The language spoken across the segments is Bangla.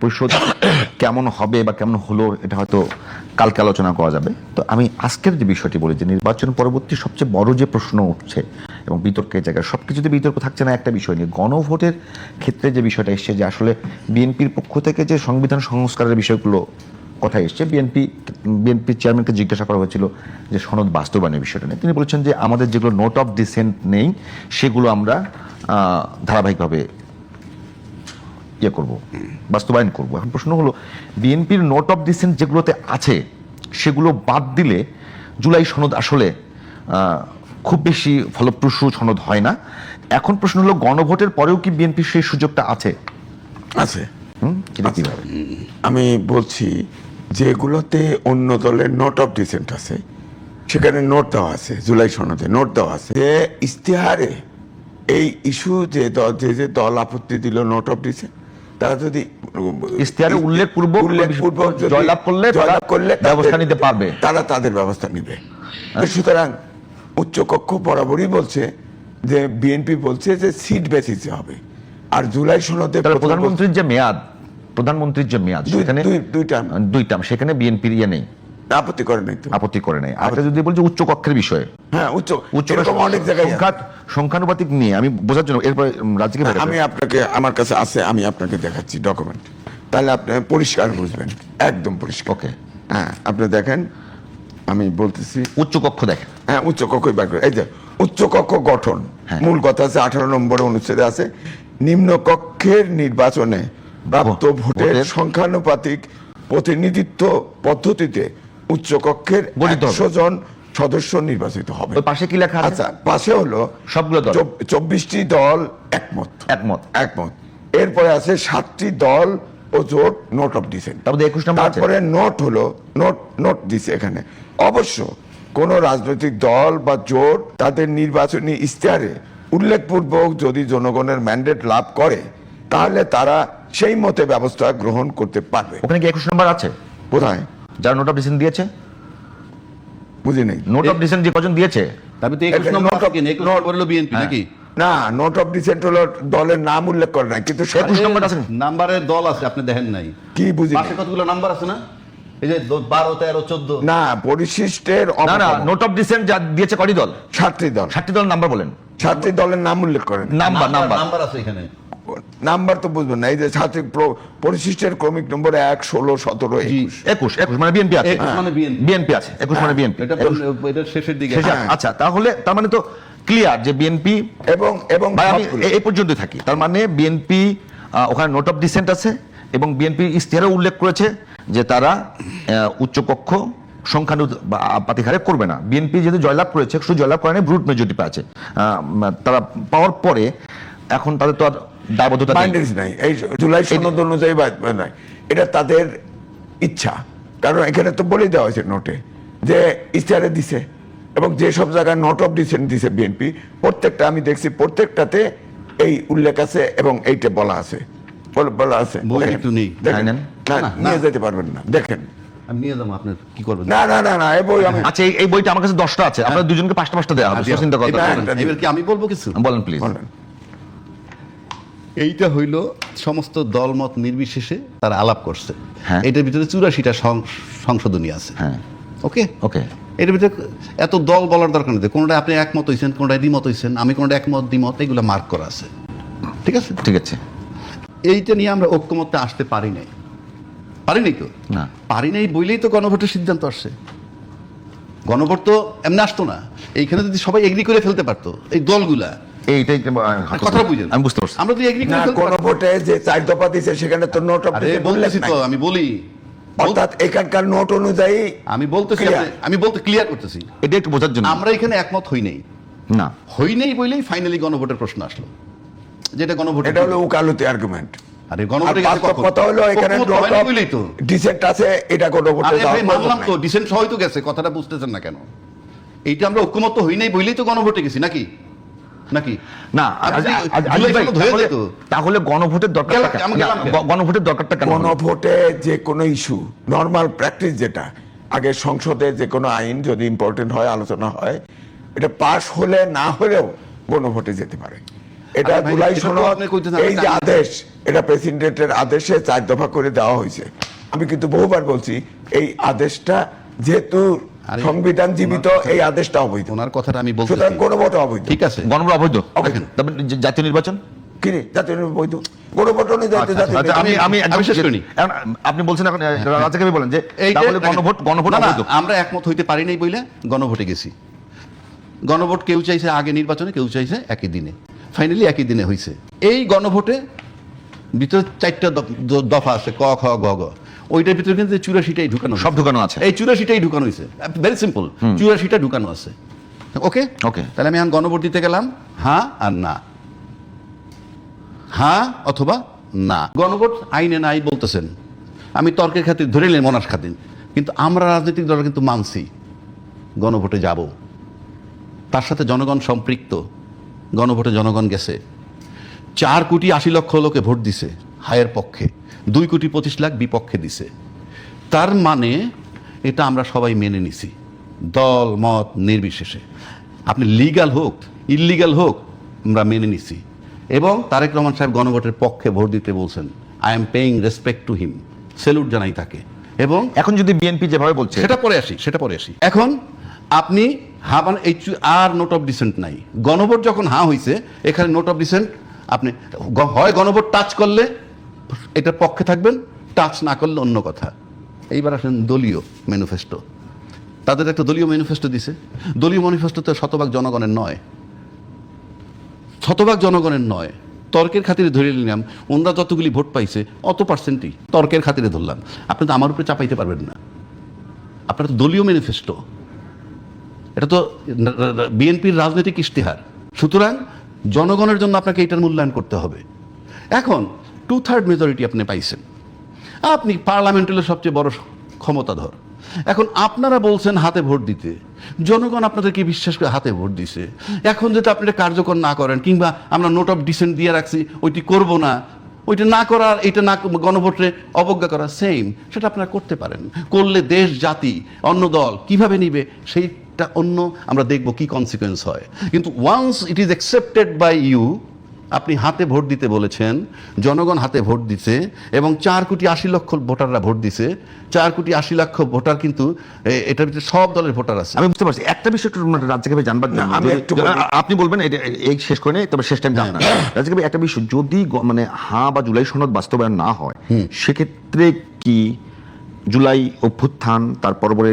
পরিষদ কেমন হবে বা কেমন হলো এটা হয়তো কালকে আলোচনা করা যাবে। তো আমি আজকের যে বিষয়টি বলি যে নির্বাচন পরবর্তী সবচেয়ে বড় যে প্রশ্ন উঠছে এবং বিতর্কের জায়গায় সবকিছুতে বিতর্ক থাকছে না একটা বিষয় নিয়ে, গণভোটের ক্ষেত্রে যে বিষয়টা এসছে যে আসলে বিএনপির পক্ষ থেকে যে সংবিধান সংস্কারের বিষয়গুলো কথা এসছে, বিএনপি চেয়ারম্যানকে জিজ্ঞাসা করা হয়েছিল যে সনদ বাস্তবায়নের বিষয়টা নিয়ে। তিনি বলেছেন যে আমাদের যেগুলো নোট অফ ডিসেন্ট নেই সেগুলো আমরা ধারাবাহিকভাবে করব, বাস্তবায়ন করব। এখন প্রশ্ন হলো বিএনপির নোট অফ ডিসেন্ট যেগুলোতে আছে সেগুলো বাদ দিলে জুলাই সনদ আসলে খুব বেশি ফলপ্রসূ সনদ হয় না। এখন প্রশ্ন হলো গণভোটের পরেও কি বিএনপির সেই সুযোগটা আছে? আছে। কিভাবে? আমি বলছি যেগুলোতে অন্য দলের নোট অফ ডিসেন্ট আছে সেখানে নোট দেওয়া আছে, জুলাই সনদে নোট দেওয়া আছে যে ইশতেহারে এই ইস্যু যে দল আপত্তি দিল নোট অফ ডিসেন্ট, তারা যদি ইশতেহারে উল্লেখপূর্বক জয়লাভ করলে ব্যবস্থা নিতে পারবে, তারা তাদের ব্যবস্থা নিবে। সুতরাং উচ্চকক্ষ বরাবরই বলছে যে বিএনপি বলছে যে সিট বেসিসে হবে। আর জুলাই সনদে প্রধানমন্ত্রীর যে মেয়াদ সেখানে দুই টার্ম, সেখানে বিএনপির ইয়ে নেই, আপত্তি করে নাই। আর যদি বলছি উচ্চ কক্ষের বিষয়ে, হ্যাঁ উচ্চ অনেক জায়গায় সংখ্যানুপাতিক নিয়ে আমি বোঝার জন্য এরপরে রাজ্যকে আমি আপনাকে, আমার কাছে আছে, আমি আপনাকে দেখাচ্ছি ডকুমেন্ট, তাহলে আপনি পরিষ্কার বুঝবেন, একদম পরিষ্কার। ওকে, হ্যাঁ আপনি দেখেন, আমি বলতেছি উচ্চ কক্ষ দেখেন। হ্যাঁ উচ্চ কক্ষই বার করে, এই যে উচ্চ কক্ষ গঠন, মূল কথা আছে 18 নম্বর অনুচ্ছেদে আছে, নিম্ন কক্ষের নির্বাচনে প্রাপ্ত ভোটের সংখ্যানুপাতিক প্রতিনিধিত্ব পদ্ধতিতে উচ্চ কক্ষের 100 জন সদস্য নির্বাচিত হবে। পাশে কি লেখা আছে? আচ্ছা, পাশে হলো সবগুলো দল, 24টি দল একমত। এরপরে আছে 7টি দল ও জোট নোট অফ ডিসেন্ট। তারপরে নোট হলো নোট দিছে এখানে। অবশ্য কোন রাজনৈতিক দল বা জোট তাদের নির্বাচনী ইশতেহারে উল্লেখপূর্বক যদি জনগণের ম্যান্ডেট লাভ করে তাহলে তারা সেই মতে ব্যবস্থা গ্রহণ করতে পারবে। ওখানে কি 21 নম্বর আছে? কোথায়? যারা নোট অফ ডিসেন্ট দিয়েছে, বুঝি নেই। নোট অফ ডিসেন্ট যে কজন দিয়েছে, তবে তো 21 নম্বর আছে কিনা? 21 নম্বর হলো বিএনপি নাকি? না, নোট অফ ডিসেন্ট হলো দলের নাম উল্লেখ করে নাই, কিন্তু 21 নম্বর আছে, নাম্বারের দল আছে, আপনি দেখেন নাই? কি বুঝি পাশে কতগুলো নাম্বার আছে না? এই যে 12 13 14 না, পরিশিষ্টের না নোট অফ ডিসেন্ট যা দিয়েছে কয়টি দল? 7টি দল। 7টি দল নাম্বার বলেন। 7টি দলের নাম উল্লেখ করেন। নাম্বার আছে এখানে, নাম্বার তো বুঝবেন না। এই যে পরিশিষ্টের ক্রমিক নম্বর 1 16 17 21 মানে বিএনপি আছে, মানে বিএনপি আছে 21 মানে বিএনপি, এটা শেষের দিকে। আচ্ছা, তাহলে তার মানে তো ক্লিয়ার যে বিএনপি এবং আমি এই পর্যন্ত থাকি। তার মানে বিএনপি ওখানে নোট অফ ডিসেন্ট আছে এবং বিএনপি ইশতেহারে উল্লেখ করেছে যে তারা উচ্চকক্ষ সংখ্যানুপাতিক হারে করবে না। বিএনপি যেহেতু জয়লাভ করেছে, শুধু জয়লাভ করে নাই, ব্রুট মেজরিটি পেয়েছে, তারা পাওয়ার পরে এখন তাদের তো আর দায়বদ্ধতা নাই, এই জুলাই সনদ অনুযায়ী নাই, এটা তাদের ইচ্ছা। কারণ এখানে তো বলে দেওয়া হয়েছে নোটে যে ইশতেহারে দিছে, এবং যে সব জায়গায় নোট অফ ডিসেন্ট দিছে বিএনপি, প্রত্যেকটা আমি দেখছি প্রত্যেকটাতে এই উল্লেখ আছে এবং এইটা বলা আছে, একটু নেই, নিয়ে যেতে পারবেন না, দেখেন আমি নিয়ে যাবো, আপনার কি করবেন? না এই বই আমি, আচ্ছা এই বইটা আমার কাছে 10টা আছে, আপনারা দুজনকে 5টা দেওয়া হবে, চিন্তা করতে হবে। এবার কি আমি বলবো কিছু? বলেন প্লিজ। এইটা হইল সমস্ত দলমত নির্বিশেষে তারা আলাপ করছে। হ্যাঁ, এটার ভিতরে 84টা সংশোধনী আছে। হ্যাঁ, ওকে, এটার ভিতরে এত দল বলার দরকার নেই। কোনটা আপনি একমত হয়েছেন, কোনটা দ্বিমত হয়েছেন, আমি কোনটা একমত দ্বিমত, এগুলো মার্ক করা আছে। ঠিক আছে, এইটা নিয়ে আমরা ঐক্যমত্যে আসতে পারি নাই তো, না পারি নাই বইলেই তো গণভোটের সিদ্ধান্ত আসছে। গণভোট তো এমনি আসতো না, এইখানে যদি সবাই এগ্রি করে ফেলতে পারতো এই দলগুলা, এইটাই কথা বুঝেন, আমি বুঝতে পারছি। আমরা তো এগ্রি করে ফেলতে কোন ভোটে যে 4 দফা দিয়েছে সেখানে তো নোট অফ ডিসেন্ট বলতেছি তো, আমি বলি, অর্থাৎ এখানকার নোট অনুযায়ী আমি বলতেছি, আমি বলতে ক্লিয়ার করতেছি, এটা একটু বোঝার জন্য। আমরা এখানে একমত হই নাই বলেই ফাইনালি গণভোটের প্রশ্ন আসলো, যেটা গণভোট, এটা হলো উকালতি আর্গুমেন্ট। আরে গণভোটের কথা হলো এখানে নোট অফ ডিসেন্ট আছে, এটা গণভোটে মানলাম তো, ডিসেন্ট সবাই তো গেছে, কথাটা বুঝতেছেন না কেন? এইটা আমরা ঐক্যমত হই নাই বলেই তো গণভোটে গেছি নাকি না? তাহলে গণভোটের দরকারটা কেন? গণভোটে যে কোনো ইস্যু, নরমাল প্র্যাকটিস যেটা, আগে সংসদে যে কোনো আইন যদি ইম্পর্টেন্ট হয়, আলোচনা হয়, এটা পাস হলে না হলেও গণভোটে যেতে পারে। এটা আরে ভাই, জুলাই এটা তো সনদ, আপনি কইতেছেন, এই আমি যে জানি। আদেশ, এটা প্রেসিডেন্টের আদেশে 4 দফা করে দেওয়া হয়েছে। আমি কিন্তু বহুবার বলছি এই আদেশটা যেহেতু আরে, সংবিধান জীবিত, এই আদেশটা অবৈধ। ওনার কথাটা আমি বলতে সুতরাং গণভোট অবৈধ। ঠিক আছে, গণভোট অবৈধ। অবৈধ। তারপর জাতীয় নির্বাচন কি রে, জাতীয় নির্বাচন বৈধ? গণভোট অনুযায়ী তো জাতীয় আচ্ছা, নির্বাচন। আমি একদম আমি শেষ করিনি। এখন আপনি বলছেন এখন রাজাকে বলেন যে এই যে- তাহলে গণভোট না, না, অবৈধ। আমরা একমত হইতে পারি নাই বলে গণভোটে গেছি। গণভোট কেউ চাইছে আগে নির্বাচনে, কেউ চাইছে একই দিনে, ফাইনালি একই দিনে হয়েছে। এই গণভোটে ভিতরে 4টা দফা আছে, ক খ গ ঘ। ওইটার ভিতরে কিন্তু 84টাই ঢুকানো, সব ঢুকানো আছে। এই 84টাই ঢুকানো হয়েছে, ভেরি সিম্পল, 84টা ঢুকানো আছে। ওকে ওকে। তাহলে আমি এখন গণভোট দিতে গেলাম, হ্যাঁ আর না, হ্যাঁ অথবা না। গণভোট আইনে নাই বলতেছেন, আমি তর্কের খাতির ধরে নিলাম মনার খাতির, কিন্তু আমরা রাজনৈতিক দল কিন্তু মানছি গণভোটে যাব, তার সাথে জনগণ সম্পৃক্ত। গণভোটে জনগণ গেছে, 4,80,00,000 লোকে ভোট দিছে হায়ের পক্ষে, 2,25,00,000 বিপক্ষে দিছে। তার মানে এটা আমরা সবাই মেনে নিছি, দল মত নির্বিশেষে। আপনি লিগ্যাল হোক ইললিগ্যাল হোক, আমরা মেনে নিছি। এবং তারেক রহমান সাহেব গণভোটের পক্ষে ভোট দিতে বলছেন। I am paying respect to him, salute জানাই তাকে। এবং এখন যদি বিএনপি যেভাবে বলছে, সেটা পরে আসি। এখন আপনি এই আর নোট অফ ডিসেন্ট নাই। গণভোট যখন হয়েছে, এখানে নোট অফ ডিসেন্ট, আপনি হয় গণভোট টাচ করলে এটার পক্ষে থাকবেন, টাচ না করলে অন্য কথা। এইবার আসেন দলীয় ম্যানিফেস্টো। তাদের একটা দলীয় ম্যানিফেস্টো দিছে। দলীয় ম্যানিফেস্টো তো শতভাগ জনগণের নয়, শতভাগ জনগণের নয়। তর্কের খাতিরে ধরে নিলাম, ওনারা যতগুলি ভোট পাইছে অত পার্সেন্টই তর্কের খাতিরে ধরলাম। আপনি তো আমার উপরে চাপাইতে পারবেন না, আপনার তো দলীয় ম্যানিফেস্টো, এটা তো বিএনপির রাজনৈতিক ইশতেহার। সুতরাং জনগণের জন্য আপনাকে এটার মূল্যায়ন করতে হবে। এখন 2/3 মেজরিটি আপনি পাইছেন, আপনি পার্লামেন্টের সবচেয়ে বড় ক্ষমতাধর। এখন আপনারা বলছেন হাতে ভোট দিতে, জনগণ আপনাদেরকে বিশ্বাস করে হাতে ভোট দিছে। এখন যদি আপনি এটা কার্যকর না করেন, কিংবা আমরা নোট অফ ডিসেন্ট দিয়ে রাখছি ওইটি করব না, ওইটা না করার, এটা না গণভোটে অবজ্ঞা করা, সেম সেটা আপনারা করতে পারেন। করলে দেশ জাতি অন্য দল কিভাবে নিবে সেইটা অন্য, আমরা দেখব কি কনসিকুয়েন্স হয়। কিন্তু once it is accepted by you, আপনি হাতে ভোট দিতে বলেছেন, জনগণ হাতে ভোট দিছে, এবং 4,80,00,000 ভোটাররা ভোট দিছে। 4,80,00,000 ভোটার কিন্তু এটার ভিতরে সব দলের ভোটার আছে। আমি বুঝতে পারছি। একটা বিষয় একটু রাজ্জাকে ভাই জানবার জন্য, আমি একটু বলি। আপনি বলবেন এটা এই শেষ করে নেই, তবে শেষ টাইম জানা। রাজ্জাকে ভাই, একটা বিষয়, যদি মানে বা জুলাই সনদ বাস্তবায়ন না হয়, সেক্ষেত্রে কি জুলাই অভ্যুত্থান, তার পরপরে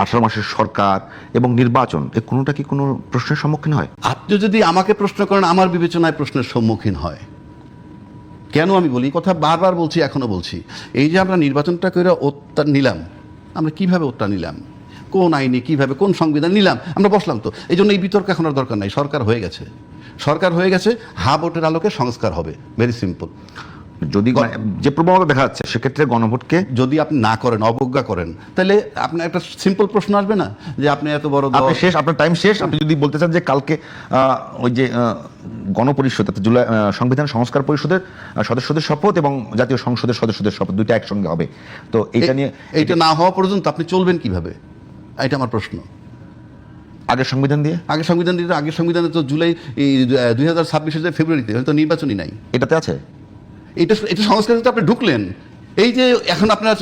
18 মাসের সরকার এবং নির্বাচন, এই কোনোটা কি কোনো প্রশ্নের সম্মুখীন হয়? আপনি যদি আমাকে প্রশ্ন করেন, আমার বিবেচনায় প্রশ্নের সম্মুখীন হয়। কেন আমি বলি, কথা বারবার বলছি, এখনো বলছি, এই যে আমরা নির্বাচনটা করে ওত্তা নিলাম, আমরা কিভাবে ওত্তা নিলাম, কোন আইনে কিভাবে, কোন সংবিধান নিলাম, আমরা বসলাম তো। এই জন্য এই বিতর্ক এখন আর দরকার নাই। সরকার হয়ে গেছে, সরকার হয়ে গেছে, ভোটের আলোকে সংস্কার হবে, ভেরি সিম্পল। যদি যে প্রবণতা দেখা যাচ্ছে, সেক্ষেত্রে গণভোটকে যদি আপনি না করেন, অবজ্ঞা করেন, তাহলে আপনার একটা সিম্পল প্রশ্ন আসবে না যে আপনি এত বড় দল। আপনি শেষ, আপনার টাইম শেষ। আপনি যদি বলতে চান যে কালকে ওই যে গণপরিষদ, জুলাই সংবিধান সংস্কার পরিষদের সদস্যদের শপথ এবং জাতীয় সংসদের সদস্যদের শপথ, দুইটা একসঙ্গে হবে, তো এইটা নিয়ে, এইটা না হওয়া পর্যন্ত আপনি চলবেন কিভাবে, এটা আমার প্রশ্ন। আগের সংবিধান দিয়ে, আগের সংবিধানে তো জুলাই 2026 ফেব্রুয়ারিতে হয়তো নির্বাচনই নাই, এটাতে আছে। এটা সংস্কার আপনি ঢুকলেন। এই যে এখন আপনার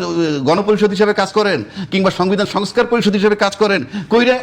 গণপরিষদ হিসেবে কাজ করেন, কিংবা সংবিধান সংস্কার পরিষদ হিসেবে কাজ করেন, কইরা